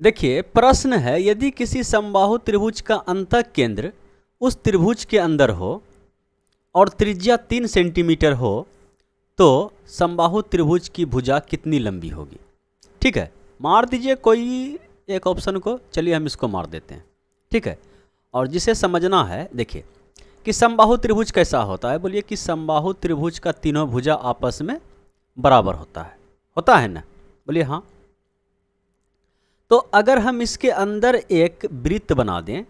देखिए प्रश्न है, यदि किसी समबाहु त्रिभुज का अंतः केंद्र उस त्रिभुज के अंदर हो और त्रिज्या 3 सेंटीमीटर हो तो समबाहु त्रिभुज की भुजा कितनी लंबी होगी। ठीक है, मार दीजिए कोई एक ऑप्शन को, चलिए हम इसको मार देते हैं। ठीक है, और जिसे समझना है देखिए कि समबाहु त्रिभुज कैसा होता है। बोलिए कि समबाहु त्रिभुज का तीनों भुजा आपस में बराबर होता है ना। बोलिए हाँ। तो अगर हम इसके अंदर एक वृत्त बना दें,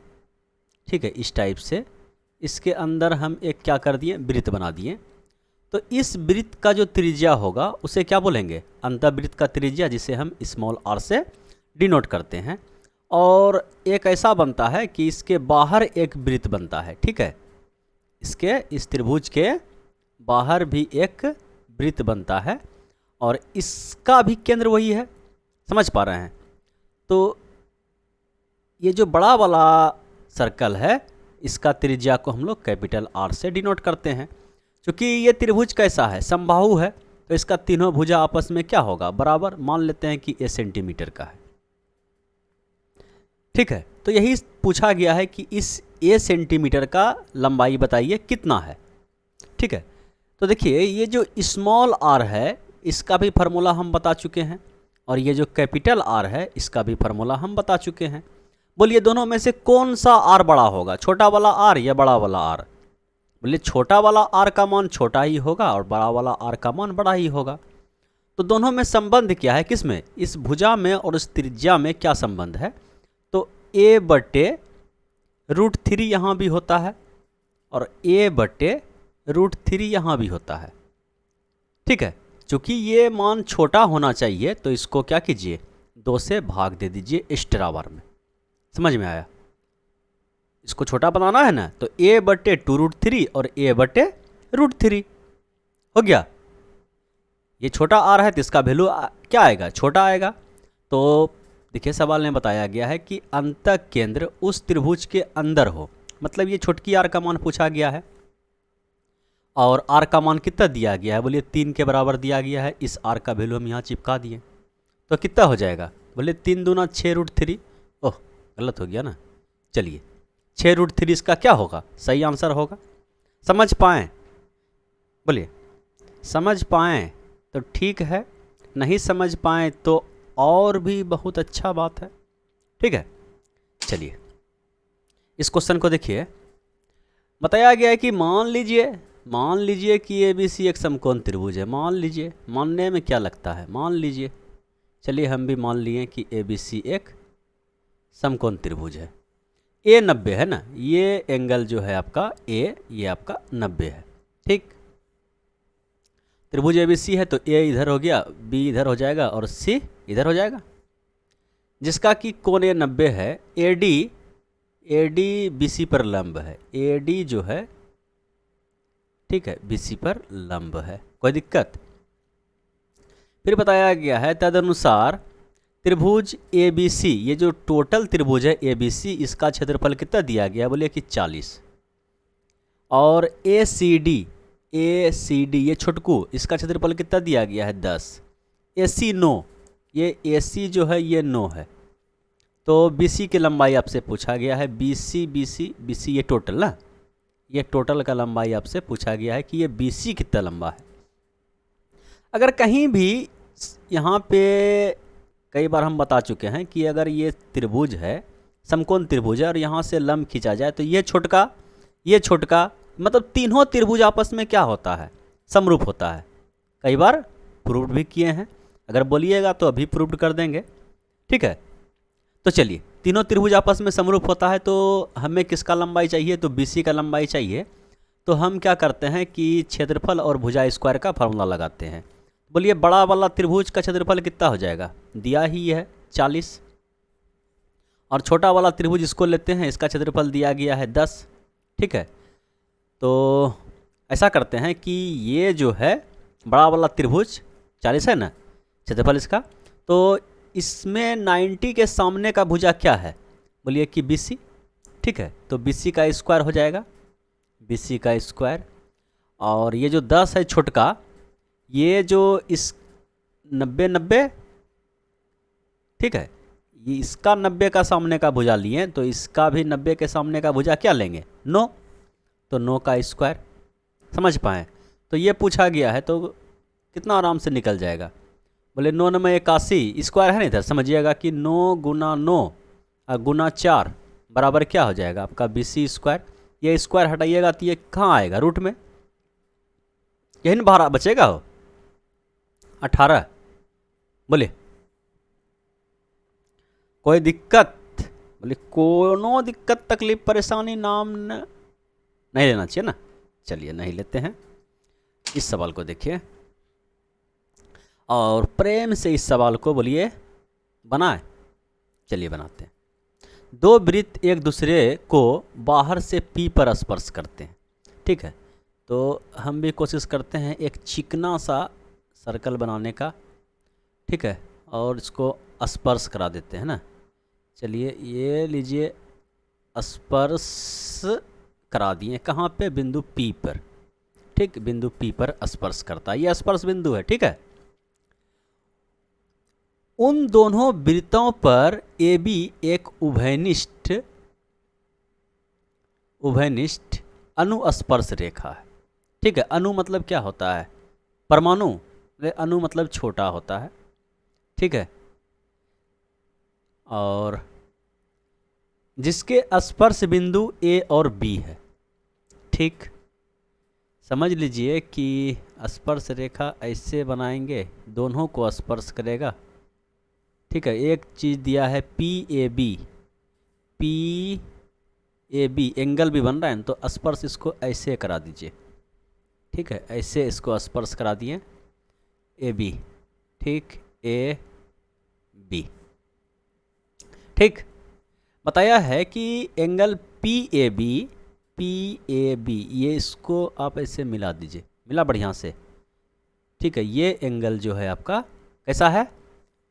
ठीक है, इस टाइप से इसके अंदर हम एक क्या कर दिए, वृत्त बना दिए, तो इस वृत्त का जो त्रिज्या होगा उसे क्या बोलेंगे, अंतःवृत्त का त्रिज्या, जिसे हम स्मॉल आर से डिनोट करते हैं। और एक ऐसा बनता है कि इसके बाहर एक वृत्त बनता है। ठीक है, इसके इस त्रिभुज के बाहर भी एक वृत्त बनता है और इसका भी केंद्र वही है। समझ पा रहे हैं। तो ये जो बड़ा वाला सर्कल है इसका त्रिज्या को हम लोग कैपिटल आर से डिनोट करते हैं। क्योंकि ये त्रिभुज कैसा है, समबाहु है, तो इसका तीनों भुजा आपस में क्या होगा, बराबर। मान लेते हैं कि ए सेंटीमीटर का है। ठीक है, तो यही पूछा गया है कि इस ए सेंटीमीटर का लंबाई बताइए कितना है। ठीक है, तो देखिए ये जो स्मॉल आर है इसका भी फार्मूला हम बता चुके हैं और ये जो कैपिटल आर है इसका भी फार्मूला हम बता चुके हैं। बोलिए दोनों में से कौन सा आर बड़ा होगा, छोटा वाला आर या बड़ा वाला आर। बोलिए छोटा वाला आर का मान छोटा ही होगा और बड़ा वाला आर का मान बड़ा ही होगा। तो दोनों में संबंध क्या है, किस में, इस भुजा में और इस त्रिज्या में क्या संबंध है। तो a बटे √3 यहाँ भी होता है और a बटे √3 यहाँ भी होता है। ठीक है, चूँकि ये मान छोटा होना चाहिए तो इसको क्या कीजिए, 2 से भाग दे दीजिए एक्स्ट्रा बार में। समझ में आया। इसको छोटा बनाना है ना, तो a बटे 2√3 और a बटे √3 हो गया। ये छोटा आर है तो इसका वैल्यू क्या आएगा, छोटा आएगा। तो देखिए सवाल में बताया गया है कि अंतः केंद्र उस त्रिभुज के अंदर हो, मतलब ये छोटकी आर का मान पूछा गया है और आर का मान कितना दिया गया है, बोलिए 3 के बराबर दिया गया है। इस आर का वैल्यू हम यहाँ चिपका दिए तो कितना हो जाएगा, बोले 3 दूना 6√3। ओह गलत हो गया ना, चलिए 6√3 इसका क्या होगा, सही आंसर होगा। समझ पाएँ, बोलिए समझ पाएँ तो ठीक है, नहीं समझ पाएँ तो और भी बहुत अच्छा बात है। ठीक है, चलिए इस क्वेश्चन को देखिए। बताया गया है कि मान लीजिए कि ABC एक समकोण त्रिभुज है। मान लीजिए, मानने में क्या लगता है, मान लीजिए, चलिए हम भी मान लिए कि ABC एक समकोण त्रिभुज है। A 90 है ना, ये एंगल जो है आपका A, ये आपका 90 है। ठीक, त्रिभुज ABC है तो A इधर हो गया, B इधर हो जाएगा और C इधर हो जाएगा, जिसका कि कोण 90 है। AD BC पर लंब है, AD जो है, ठीक है, BC पर लंब है, कोई दिक्कत। फिर बताया गया है तदनुसार त्रिभुज ABC, ये जो टोटल त्रिभुज है ABC, इसका क्षेत्रफल कितना दिया गया, बोलिए कि 40। और ACD ये छोटकू, इसका क्षेत्रफल कितना दिया गया है, 10। AC 9, ये AC जो है ये 9 है। तो BC की लंबाई आपसे पूछा गया है, BC ये टोटल ना, ये टोटल का लंबाई आपसे पूछा गया है कि ये BC कितना लंबा है। अगर कहीं भी यहाँ पे कई बार हम बता चुके हैं कि अगर ये त्रिभुज है, समकोण त्रिभुज है और यहाँ से लंब खींचा जाए तो ये छोटका, मतलब तीनों त्रिभुज आपस में क्या होता है, समरूप होता है। कई बार प्रूव भी किए हैं, अगर बोलिएगा तो अभी प्रूव कर देंगे। ठीक है, तो चलिए तीनों त्रिभुज आपस में समरूप होता है तो हमें किसका लंबाई चाहिए, तो BC का लंबाई चाहिए। तो हम क्या करते हैं कि क्षेत्रफल और भुजा स्क्वायर का फार्मूला लगाते हैं। बोलिए बड़ा वाला त्रिभुज का क्षेत्रफल कितना हो जाएगा, दिया ही है 40, और छोटा वाला त्रिभुज इसको लेते हैं, इसका क्षेत्रफल दिया गया है 10। ठीक है, तो ऐसा करते हैं कि ये जो है बड़ा वाला त्रिभुज 40 है ना क्षेत्रफल इसका, तो इसमें 90 के सामने का भुजा क्या है, बोलिए कि BC। ठीक है, तो BC का स्क्वायर हो जाएगा, BC का स्क्वायर। और ये जो 10 है छोटका, ये जो इस 90, ठीक है, ये इसका 90 का सामने का भुजा लिए तो इसका भी 90 के सामने का भुजा क्या लेंगे? 9। तो 9 का स्क्वायर। समझ पाएँ? तो ये पूछा गया है तो कितना आराम से निकल जाएगा। बोले 9 9 81 स्क्वायर है ना इधर, समझिएगा कि 9 गुना 9 गुना 4 बराबर क्या हो जाएगा आपका 20 स्क्वायर। ये स्क्वायर हटाइएगा तो ये कहाँ आएगा? रूट में। यही ना बाहर बचेगा हो 18। बोले कोई दिक्कत? बोले कोनो दिक्कत तकलीफ परेशानी नाम नहीं लेना चाहिए ना। चलिए नहीं लेते हैं। इस सवाल को देखिए और प्रेम से इस सवाल को बोलिए बनाए। चलिए बनाते हैं। दो वृत्त एक दूसरे को बाहर से P पर स्पर्श करते हैं। ठीक है, तो हम भी कोशिश करते हैं एक चिकना सा सर्कल बनाने का। ठीक है, और इसको स्पर्श करा देते हैं ना। चलिए ये लीजिए, स्पर्श करा दिए। कहाँ पे? बिंदु P पर। ठीक, बिंदु P पर स्पर्श करता है, ये स्पर्श बिंदु है। ठीक है, उन दोनों वृत्तों पर AB एक उभयनिष्ठ अनुस्पर्श रेखा है। ठीक है, अणु मतलब क्या होता है? परमाणु। अणु मतलब छोटा होता है। ठीक है, और जिसके स्पर्श बिंदु A और B है। ठीक, समझ लीजिए कि स्पर्श रेखा ऐसे बनाएंगे, दोनों को स्पर्श करेगा। ठीक है, एक चीज़ दिया है PAB एंगल भी बन रहा है तो स्पर्श इसको ऐसे करा दीजिए। ठीक है, ऐसे इसको स्पर्श करा दिए AB। ठीक, AB। ठीक, बताया है कि एंगल PAB ये इसको आप ऐसे मिला दीजिए। मिला बढ़िया से। ठीक है, ये एंगल जो है आपका कैसा है?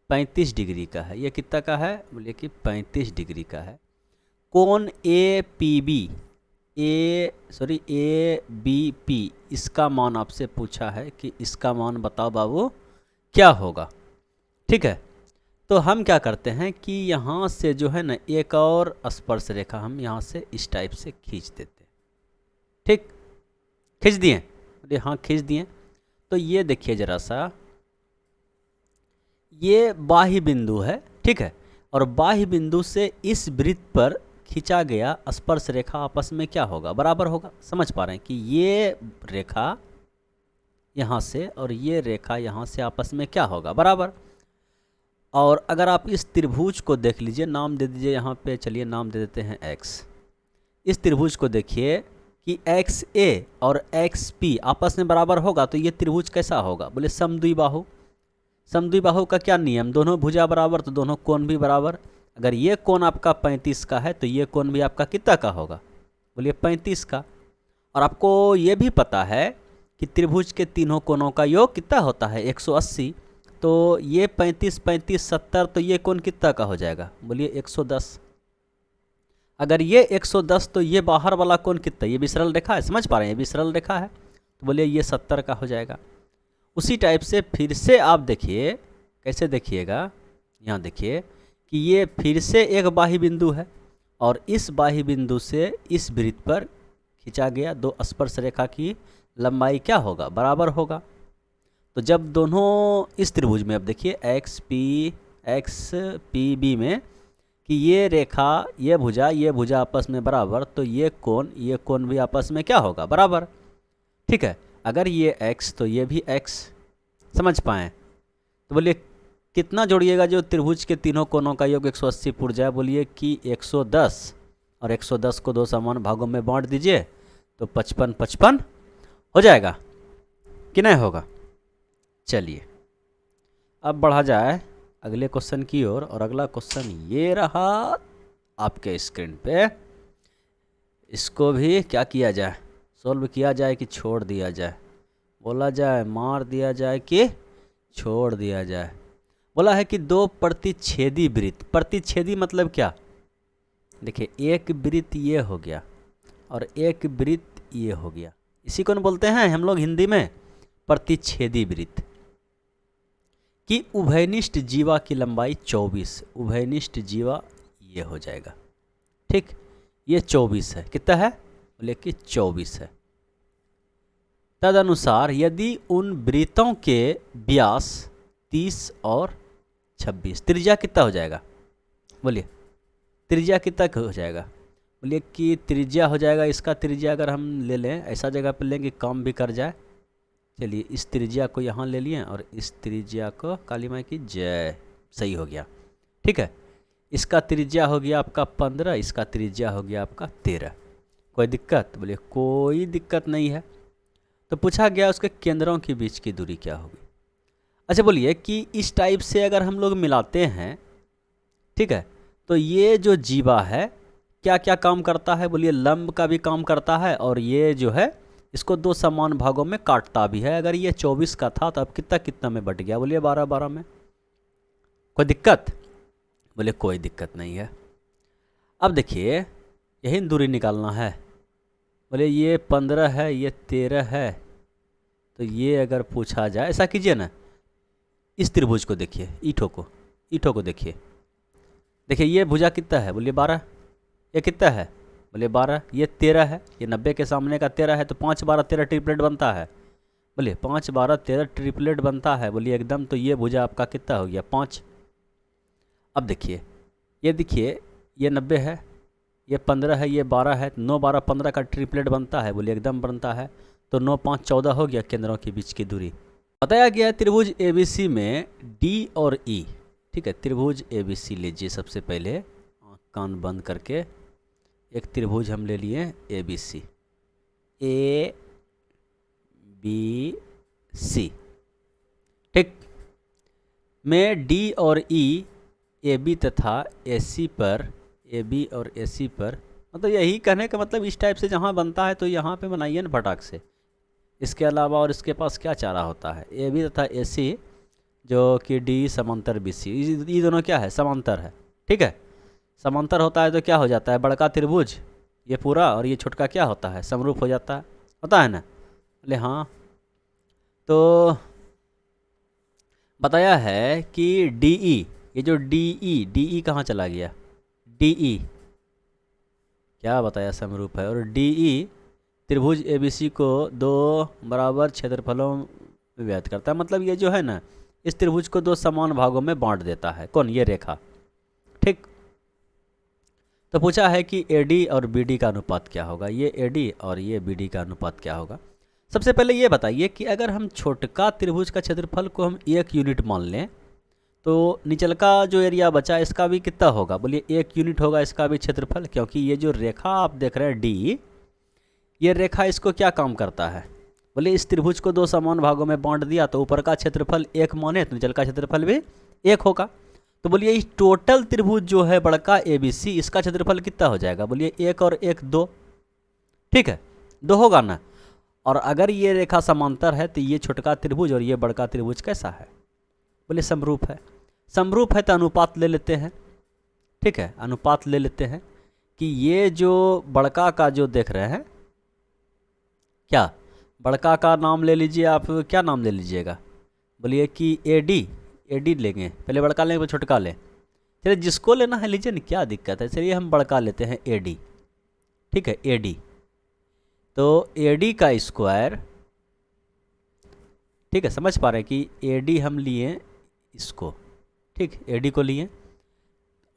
35 डिग्री का है। ये कितना का है? बोलिए कि 35 डिग्री का है। कोण ABP इसका मान आपसे पूछा है कि इसका मान बताओ बाबू क्या होगा। ठीक है, तो हम क्या करते हैं कि यहाँ से जो है ना एक और स्पर्श रेखा हम यहाँ से इस टाइप से खींच देते हैं। ठीक, खींच दिए? अरे हाँ खींच दिए। तो ये देखिए ज़रा सा, ये बाह्य बिंदु है। ठीक है, और बाह्य बिंदु से इस वृत्त पर खींचा गया स्पर्श रेखा आपस में क्या होगा? बराबर होगा। समझ पा रहे हैं कि ये रेखा यहाँ से और ये रेखा यहाँ से आपस में क्या होगा? बराबर। और अगर आप इस त्रिभुज को देख लीजिए, नाम दे दीजिए यहाँ पे। चलिए नाम दे देते हैं X। इस त्रिभुज को देखिए कि XA और XP आपस में बराबर होगा तो ये त्रिभुज कैसा होगा? बोले समद्विबाहु। समद्विबाहु का क्या नियम? दोनों भुजा बराबर तो दोनों कोण भी बराबर। अगर ये कोण आपका 35 का है तो ये कोण भी आपका कितना का होगा? बोलिए 35 का। और आपको ये भी पता है कि त्रिभुज के तीनों कोणों का योग कितना होता है? 180। तो ये 35 35 70 तो ये कोण कितना का हो जाएगा? बोलिए 110। अगर ये 110 तो ये बाहर वाला कोण कितना? ये भी सरल रेखा है, समझ पा रहे हैं? ये भी सरल रेखा है तो बोलिए ये 70 का हो जाएगा। उसी टाइप से फिर से आप देखिए, कैसे देखिएगा, यहाँ देखिए कि ये फिर से एक बाह्य बिंदु है और इस बाह्य बिंदु से इस वृत्त पर खींचा गया दो स्पर्श रेखा की लंबाई क्या होगा? बराबर होगा। तो जब दोनों इस त्रिभुज में, अब देखिए XPB में कि ये रेखा, ये भुजा आपस में बराबर, तो ये कोण भी आपस में क्या होगा? बराबर। ठीक है, अगर ये X तो ये भी X। समझ पाएँ? तो बोलिए कितना जोड़िएगा जो त्रिभुज के तीनों कोणों का योग 180 पुर जाए? बोलिए कि 110 और 110 को दो समान भागों में बांट दीजिए तो 55 55 हो जाएगा कि नहीं होगा? चलिए अब बढ़ा जाए अगले क्वेश्चन की ओर। और अगला क्वेश्चन ये रहा आपके स्क्रीन पे। इसको भी क्या किया जाए? सॉल्व किया जाए कि छोड़ दिया जाए? बोला जाए मार दिया जाए कि छोड़ दिया जाए? बोला है कि दो प्रतिच्छेदी वृत्त। प्रतिच्छेदी मतलब क्या? देखिए एक वृत्त ये हो गया और एक वृत्त ये हो गया, इसी को बोलते हैं हम लोग हिंदी में प्रतिच्छेदी वृत्त। कि उभयनिष्ठ जीवा की लंबाई 24, उभयनिष्ठ जीवा ये हो जाएगा, ठीक, ये 24 है, कितना है, बोले कि 24 है। तदनुसार यदि उन वृत्तों के व्यास 30 और 26, त्रिज्या कितना हो जाएगा, बोलिए त्रिज्या कितना हो जाएगा, बोलिए कि त्रिज्या हो जाएगा, इसका त्रिज्या अगर हम ले लें, ऐसा जगह पर लेंगे काम भी कर जाए, चलिए इस त्रिज्या को यहाँ ले लिए और इस त्रिज्या को, काली माई की जय, सही हो गया, ठीक है। इसका त्रिज्या हो गया आपका 15, इसका त्रिज्या हो गया आपका 13, कोई दिक्कत, बोलिए कोई दिक्कत नहीं है। तो पूछा गया उसके केंद्रों के बीच की दूरी क्या होगी। अच्छा बोलिए कि इस टाइप से अगर हम लोग मिलाते हैं, ठीक है, तो ये जो जीवा है क्या क्या काम करता है, बोलिए लंब का भी काम करता है, और ये जो है इसको दो समान भागों में काटता भी है। अगर ये 24 का था तो अब कितना कितना में बट गया, बोलिए 12-12 में, कोई दिक्कत, बोले कोई दिक्कत नहीं है। अब देखिए यही दूरी निकालना है, बोले ये 15 है, ये 13 है, तो ये अगर पूछा जाए, ऐसा कीजिए ना, इस त्रिभुज को देखिए, ईंटों को देखिए, देखिए ये भुजा कितना है, बोलिए 12, ये कितना है, बोलिए 12, ये 13 है, ये 90 के सामने का 13 है, तो 5 12 13 ट्रिपलेट बनता है, बोलिए 5 12 13 ट्रिपलेट बनता है, बोलिए एकदम, तो ये भुजा आपका कितना हो गया, 5। अब देखिए ये देखिए, ये 90 है, ये 15 है, ये 12 है, 9 12 15 का ट्रिपलेट बनता है, बोलिए एकदम बनता है, तो 9 5 14 हो गया केंद्रों के बीच की दूरी। बताया गया है त्रिभुज ABC में D और E, ठीक है, त्रिभुज ABC लीजिए, सबसे पहले कान बंद करके एक त्रिभुज हम ले लिए ABC, ABC, ठीक, में D और E AB तथा AC पर, AB और AC पर, मतलब यही कहने का मतलब इस टाइप से जहाँ बनता है तो यहाँ पे बनाइए ना फटाक से। इसके अलावा और इसके पास क्या चारा होता है, AB तथा AC जो कि D समांतर BC, ये दोनों क्या है, समांतर है, ठीक है, समांतर होता है तो क्या हो जाता है, बड़का त्रिभुज ये पूरा और ये छोटका क्या होता है, समरूप हो जाता है, होता है ना, बोले हाँ। तो बताया है कि DE, ये जो DE कहाँ चला गया, DE क्या बताया, समरूप है, और DE त्रिभुज ABC को दो बराबर क्षेत्रफलों में विभाजित करता है, मतलब ये जो है ना, इस त्रिभुज को दो समान भागों में बांट देता है, कौन, ये रेखा, ठीक। तो पूछा है कि AD और BD का अनुपात क्या होगा, ये AD और ये BD का अनुपात क्या होगा। सबसे पहले ये बताइए कि अगर हम छोटका त्रिभुज का क्षेत्रफल को हम 1 यूनिट मान लें, तो निचलका जो एरिया बचा इसका भी कितना होगा, बोलिए 1 यूनिट होगा इसका भी क्षेत्रफल, क्योंकि ये जो रेखा आप देख रहे हैं D, ये रेखा इसको क्या काम करता है, बोले इस त्रिभुज को दो समान भागों में बांट दिया, तो ऊपर का क्षेत्रफल 1 माने तो नीचल का क्षेत्रफल भी 1 होगा। तो बोलिए इस टोटल त्रिभुज जो है बड़का ABC, इसका क्षेत्रफल कितना हो जाएगा, बोलिए 1 और 1 2, ठीक है, 2 होगा ना। और अगर ये रेखा समांतर है तो ये छोटका त्रिभुज और ये बड़का त्रिभुज कैसा है, बोलिए समरूप है। समरूप है तो अनुपात ले लेते हैं, ठीक है, अनुपात ले लेते हैं कि ये जो बड़का का जो देख रहे हैं, क्या बड़का का नाम ले लीजिए आप, क्या नाम ले लीजिएगा, बोलिए कि AD लेंगे, पहले बड़का लेंगे फिर छोटका लें, चलिए जिसको लेना है लीजिए ना, क्या दिक्कत है, चलिए हम बड़का लेते हैं AD, ठीक है, AD, तो AD का स्क्वायर, ठीक है, समझ पा रहे हैं कि AD हम लिए इसको, ठीक, AD को लिए,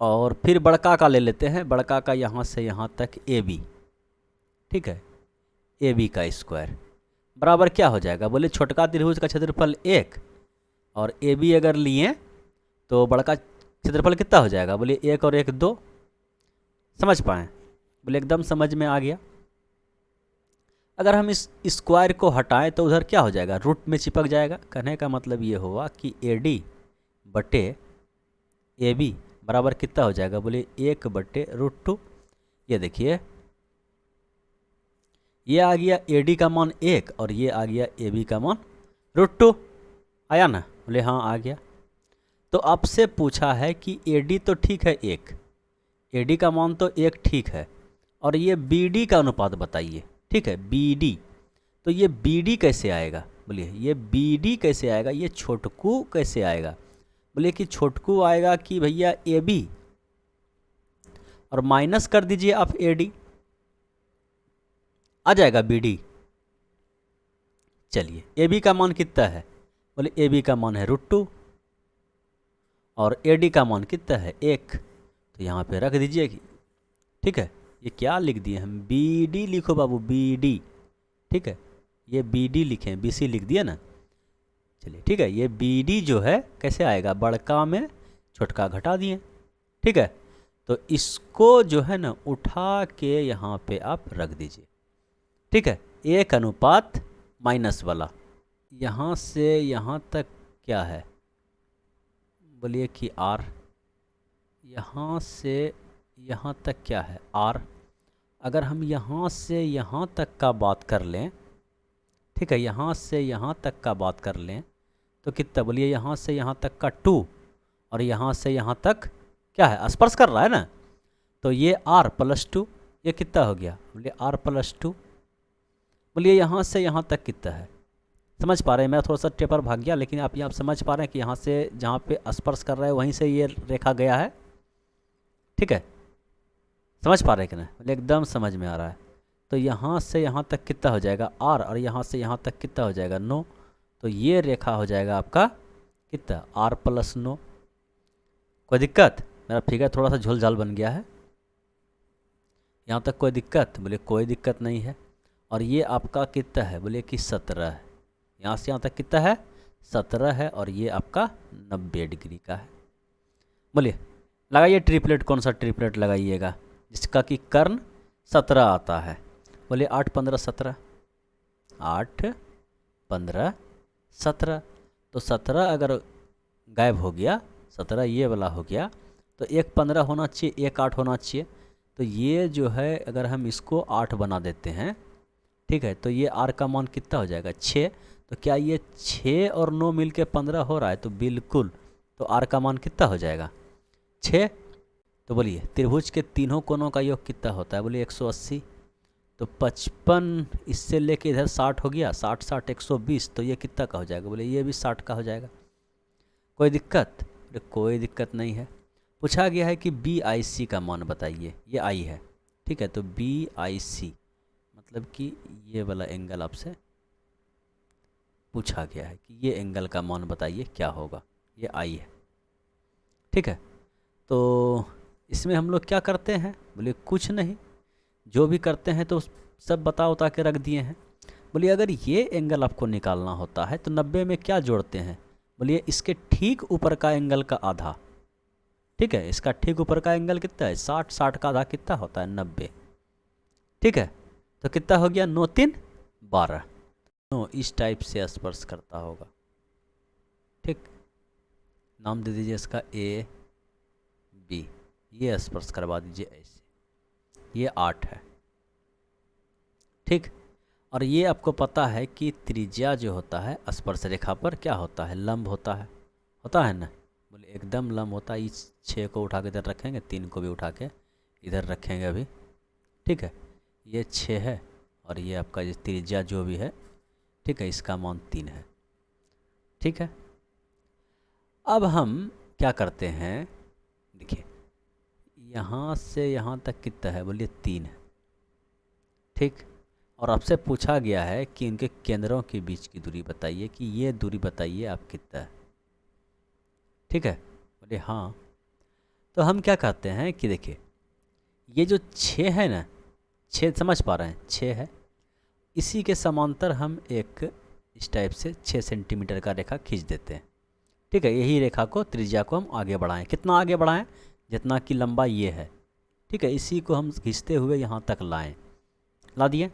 और फिर बड़का का ले लेते हैं, बड़का का यहाँ से यहाँ तक AB, ठीक है, AB का स्क्वायर बराबर क्या हो जाएगा, बोले छोटका त्रिभुज का क्षेत्रफल 1 और AB अगर लिए तो बड़का क्षेत्रफल कितना हो जाएगा, बोले 1 और 1 2, समझ पाए, बोले एकदम समझ में आ गया। अगर हम इस स्क्वायर को हटाएं तो उधर क्या हो जाएगा, रूट में चिपक जाएगा, कहने का मतलब ये हुआ कि AD बटे AB बराबर कितना हो जाएगा, बोले 1 बटे √2। ये देखिए ये आ गया AD का मान 1 और ये आ गया AB का मान √2, आया ना, बोले हाँ आ गया। तो आपसे पूछा है कि AD तो ठीक है 1, AD का मान तो 1 ठीक है, और ये BD का अनुपात बताइए, ठीक है, BD, तो ये BD कैसे आएगा, बोलिए ये बी डी कैसे आएगा, ये छोटकू कैसे आएगा। बोलिए कि छोटकू आएगा कि भैया ए बी, और माइनस कर दीजिए आप ए डी, आ जाएगा बी डी। चलिए ए बी का मान कितना है, बोले ए बी का मान है √2 और ए डी का मान कितना है 1, तो यहाँ पे रख दीजिए। ठीक है, ये क्या लिख दिए हम, बी डी लिखो बाबू, बी डी। ठीक है, ये बी डी लिखें, बी सी लिख दिया ना। चलिए ठीक है, ये बी डी जो है कैसे आएगा, बड़का में छोटका घटा दिए। ठीक है, तो इसको जो है ना उठा के यहाँ पे आप रख दीजिए। ठीक है, 1 माइनस वाला, यहाँ से यहाँ तक क्या है, बोलिए कि r, यहाँ से यहाँ तक क्या है r। अगर हम यहाँ से यहाँ तक का बात कर लें, ठीक है, यहाँ से यहाँ तक का बात कर लें तो कितना, बोलिए यहाँ से यहाँ तक का 2 और यहाँ से यहाँ तक क्या है, स्पर्श कर रहा है ना, तो ये r+2, ये कितना हो गया, बोलिए r+2। बोलिए यहाँ से यहाँ तक कितना है, समझ पा रहे हैं, मैं थोड़ा सा टेपर भाग गया, लेकिन आप यहाँ समझ पा रहे हैं कि यहाँ से जहाँ पे स्पर्श कर रहा है वहीं से ये रेखा गया है। ठीक है, समझ पा रहे हैं कि नहीं, बोले एकदम समझ में आ रहा है। तो यहाँ से यहाँ तक कितना हो जाएगा r, और यहाँ से यहाँ तक कितना हो जाएगा 9, तो ये रेखा हो जाएगा आपका कितना r+9। कोई दिक्कत, मेरा फिगर थोड़ा सा झोल झाल बन गया है, यहाँ तक कोई दिक्कत, बोले कोई दिक्कत नहीं है। और ये आपका कितना है, बोले कि 17 है, यहाँ से यहाँ तक कितना है 17 है, और ये आपका 90 डिग्री का है। बोलिए लगाइए ट्रिपलेट, कौन सा ट्रिपलेट लगाइएगा जिसका कि कर्ण 17 आता है। बोलिए 8 15 17, 8 15 17, तो 17 अगर गायब हो गया, 17 ये वाला हो गया, तो 1 15 होना चाहिए, 1 8 होना चाहिए। तो ये जो है अगर हम इसको 8 बना देते हैं, ठीक है, तो ये r का मान कितना हो जाएगा 6। तो क्या ये 6 और 9 मिल के 15 हो रहा है, तो बिल्कुल, तो r का मान कितना हो जाएगा 6। तो बोलिए त्रिभुज के तीनों कोनों का योग कितना होता है, बोलिए 180, तो 55 इससे लेके इधर 60 हो गया, 60 60 120, तो ये कितना का हो जाएगा, बोले ये भी 60 का हो जाएगा। कोई दिक्कत, बोले कोई दिक्कत नहीं है। पूछा गया है कि BIC का मान बताइए, ये I है, ठीक है, तो BIC मतलब कि ये वाला एंगल आपसे पूछा गया है कि ये एंगल का मान बताइए क्या होगा, ये I है। ठीक है, तो इसमें हम लोग क्या करते हैं, बोले कुछ नहीं, जो भी करते हैं तो सब बता उता के रख दिए हैं। बोलिए अगर ये एंगल आपको निकालना होता है तो 90 में क्या जोड़ते हैं, बोलिए इसके ठीक ऊपर का एंगल का आधा। ठीक है, इसका ठीक ऊपर का एंगल कितना है 60, 60 का आधा कितना होता है 90। ठीक है, तो कितना हो गया 9 3 12, 9 इस टाइप से स्पर्श करता होगा। ठीक, नाम दे दीजिए इसका A B, ये स्पर्श करवा दीजिए ऐसे, ये 8 है। ठीक, और ये आपको पता है कि त्रिज्या जो होता है स्पर्श रेखा पर क्या होता है, लंब होता है ना, बोले एकदम लंब होता है। इस 6 को उठा के इधर रखेंगे, 3 को भी उठा के इधर रखेंगे अभी। ठीक है, ये 6 है और ये आपका जो त्रिज्या जो भी है, ठीक है, इसका मान 3 है। ठीक है, अब हम क्या करते हैं, देखिए यहाँ से यहाँ तक कितना है, बोलिए 3 है। ठीक, और आपसे पूछा गया है कि इनके केंद्रों के बीच की दूरी बताइए, कि ये दूरी बताइए आप कितना है। ठीक है, बोले हाँ, तो हम क्या कहते हैं कि देखिए ये जो 6 है ना, 6 समझ पा रहे हैं 6 है, इसी के समांतर हम एक इस टाइप से 6 सेंटीमीटर का रेखा खींच देते हैं। ठीक है, यही रेखा को त्रिज्या को हम आगे बढ़ाएं, कितना आगे बढ़ाएं, जितना कि लंबा ये है। ठीक है, इसी को हम खींचते हुए यहाँ तक लाएं, ला दिए।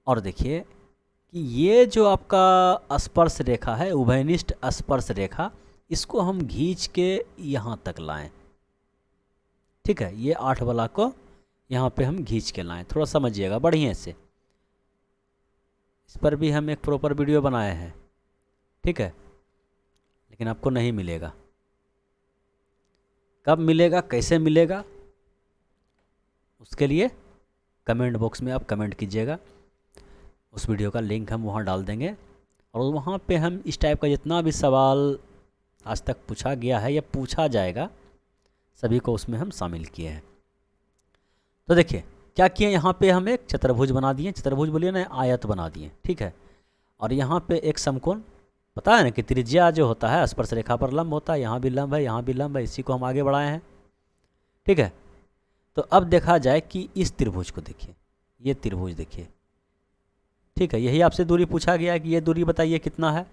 और देखिए कि ये जो आपका स्पर्श रेखा है, उभयनिष्ठ स्पर्श रेखा, इसको हम खींच के यहाँ तक लाएं। ठीक है, ये 8 वाला को यहाँ पे हम खींच के लाएं, थोड़ा समझिएगा बढ़िया से। इस पर भी हम एक प्रॉपर वीडियो बनाए हैं। ठीक है, लेकिन आपको नहीं मिलेगा। कब मिलेगा, कैसे मिलेगा, उसके लिए कमेंट बॉक्स में आप कमेंट कीजिएगा, उस वीडियो का लिंक हम वहाँ डाल देंगे। और वहाँ पे हम इस टाइप का जितना भी सवाल आज तक पूछा गया है या पूछा जाएगा सभी को उसमें हम शामिल किए हैं। तो देखिए क्या किए, यहाँ पे हम एक चतुर्भुज बना दिए, चतुर्भुज बोलिए ना, आयत बना दिए, ठीक है। और यहाँ पे एक समकोण, पता है ना कि त्रिज्या जो होता है स्पर्श रेखा पर लंब होता है, यहाँ भी लंब है, यहाँ भी लंब है, इसी को हम आगे बढ़ाए हैं, ठीक है। तो अब देखा जाए कि इस त्रिभुज को देखिए, ये त्रिभुज देखिए, ठीक है। यही आपसे दूरी पूछा गया है कि ये दूरी बताइए कितना है,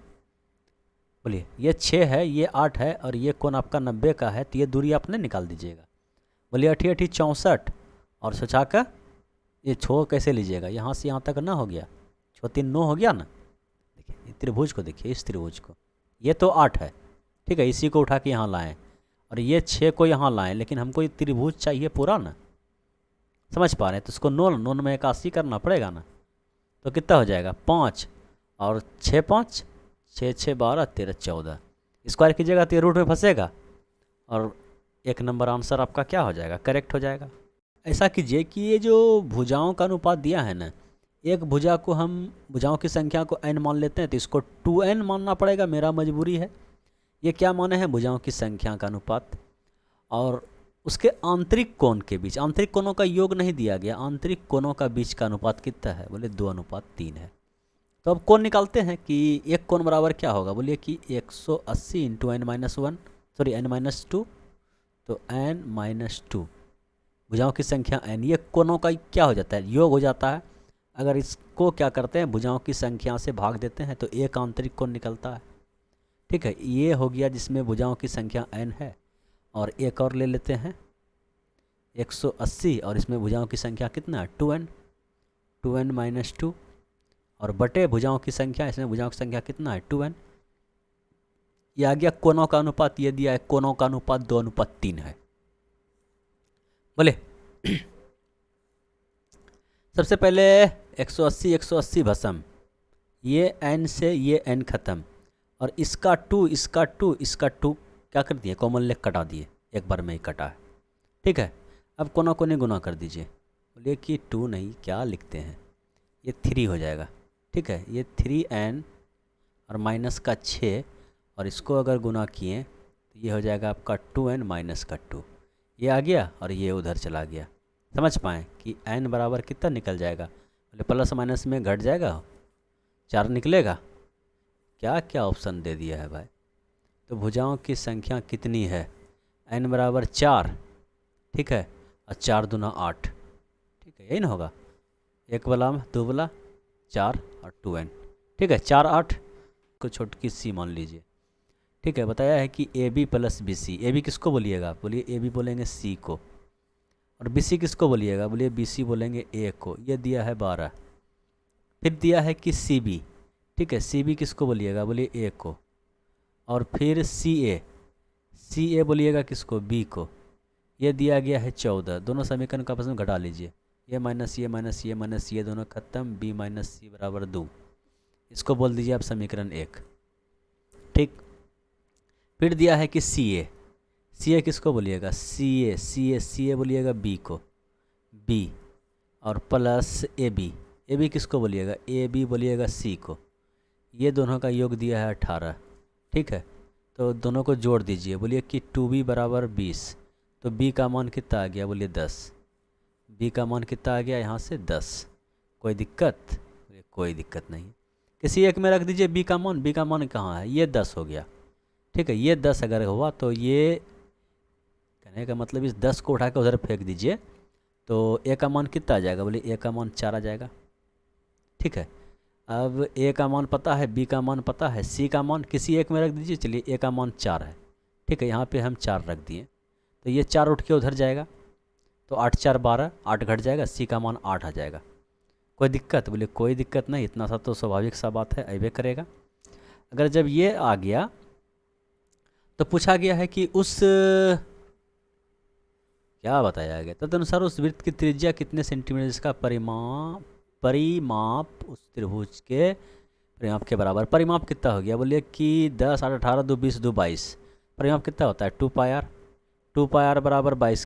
बोलिए ये 6 है, ये 8 है और ये कोण आपका 90 का है, तो ये दूरी आपने निकाल दीजिएगा। बोलिए 88 64 और सोचा का ये 6 कैसे लीजिएगा, यहाँ से यहाँ तक ना हो गया, 6 3 9 हो गया ना। देखिए ये त्रिभुज को देखिए, इस त्रिभुज को, ये तो 8 है, ठीक है, इसी को उठा के यहाँ लाएँ और ये 6 को यहाँ लाएँ, लेकिन हमको ये त्रिभुज चाहिए पूरा ना, समझ पा रहे हैं। तो इसको नोन में 81 करना पड़ेगा ना, तो कितना हो जाएगा 5 और 6 5 6 6 12 13 14, स्क्वायर कीजिएगा तो ये रूट में फंसेगा और 1 नंबर आंसर आपका क्या हो जाएगा, करेक्ट हो जाएगा। ऐसा कीजिए कि ये जो भुजाओं का अनुपात दिया है ना, एक भुजा को हम भुजाओं की संख्या को n मान लेते हैं, तो इसको 2n मानना पड़ेगा, मेरा मजबूरी है। ये क्या माने हैं, भुजाओं की संख्या का अनुपात, और उसके आंतरिक कोण के बीच, आंतरिक कोणों का योग नहीं दिया गया, आंतरिक कोणों का बीच का अनुपात कितना है, बोले 2:3 है। तो अब कोण निकालते हैं कि एक कोण बराबर क्या होगा, बोलिए कि 180 × n-1, सॉरी n-2, तो n-2 भुजाओं की संख्या n, ये कोणों का क्या हो जाता है, योग हो जाता है। अगर इसको क्या करते हैं, भुजाओं की संख्या से भाग देते हैं तो एक आंतरिक कोण निकलता है, ठीक है। ये हो गया जिसमें भुजाओं की संख्या n है, और एक और ले लेते हैं 180 और इसमें भुजाओं की संख्या कितना है 2n, 2n-2 और बटे भुजाओं की संख्या, इसमें भुजाओं की संख्या कितना है 2n। ये आ गया कोणों का अनुपात, ये दिया है कोणों का अनुपात 2:3 है। बोले सबसे पहले 180 180 भस्म, ये n से ये n खत्म, और इसका 2 इसका 2 इसका 2 क्या कर दिए, कॉमन लेग कटा दिए, एक बार में ही कटा है, ठीक है। अब कोना कोने गुना कर दीजिए, बोलिए कि 2 नहीं क्या लिखते हैं, ये 3 हो जाएगा, ठीक है। ये 3n और माइनस का 6 और इसको अगर गुना किए तो ये हो जाएगा आपका 2n माइनस का 2, ये आ गया और ये उधर चला गया। समझ पाएँ कि n बराबर कितना निकल जाएगा, बोले प्लस माइनस में घट जाएगा, 4 निकलेगा। क्या क्या ऑप्शन दे दिया है भाई। तो भुजाओं की संख्या कितनी है, n बराबर 4, ठीक है, और 4 दूना 8, ठीक है, यही ना होगा, एक वाला में 2 वाला 4 और 2n, ठीक है, 4 8 को छोटकी सी मान लीजिए, ठीक है। बताया है कि AB + BC, AB किसको बोलिएगा, बोलिए AB बोलेंगे C को, और BC किसको बोलिएगा, बोलिए BC बोलेंगे A को, ये दिया है 12। फिर दिया है कि CB, ठीक है, CB किसको बोलिएगा, बोलिए A को, और फिर CA बोलिएगा किसको, B को, ये दिया गया है 14। दोनों समीकरण का आपस में घटा लीजिए, ये माइनस ये माइनस ये माइनस ये दोनों खत्म, B - C बराबर 2, इसको बोल दीजिए आप समीकरण 1, ठीक। फिर दिया है कि CA किसको बोलिएगा, CA बोलिएगा B को, B, और प्लस AB किसको बोलिएगा, AB बोलिएगा C को, ये दोनों का योग दिया है 18, ठीक है। तो दोनों को जोड़ दीजिए, बोलिए कि 2B बराबर 20, तो B का मान कितना आ गया, बोलिए 10, B का मान कितना आ गया यहाँ से 10। कोई दिक्कत, बोलिए कोई दिक्कत नहीं, किसी एक में रख दीजिए B का मान कहाँ है, ये 10 हो गया, ठीक है। ये 10 अगर हुआ तो ये कहने का मतलब इस 10 को उठा के उधर फेंक दीजिए, तो A का मान कितना आ जाएगा, बोलिए A का मान 4 आ जाएगा, ठीक है। अब A का मान पता है, B का मान पता है, C का मान किसी एक में रख दीजिए, चलिए A का मान 4 है, ठीक है, यहाँ पे हम 4 रख दिए, तो ये 4 उठ के उधर जाएगा, तो 8 4 12, 8 घट जाएगा, C का मान 8 आ जाएगा। कोई दिक्कत, बोले कोई दिक्कत नहीं, इतना सा तो स्वाभाविक सा बात है, अबे करेगा। अगर जब ये आ गया तो पूछा गया है कि उस क्या बताया गया, तदनुसार उस वृत्त की त्रिज्या कितने सेंटीमीटर, जिसका परिमाप उस त्रिभुज के परिमाप के बराबर। परिमाप कितना हो गया, बोलिए कि 10 8 18 2 20 2 22, परिमाप कितना होता है 2πr, 2πr बराबर 22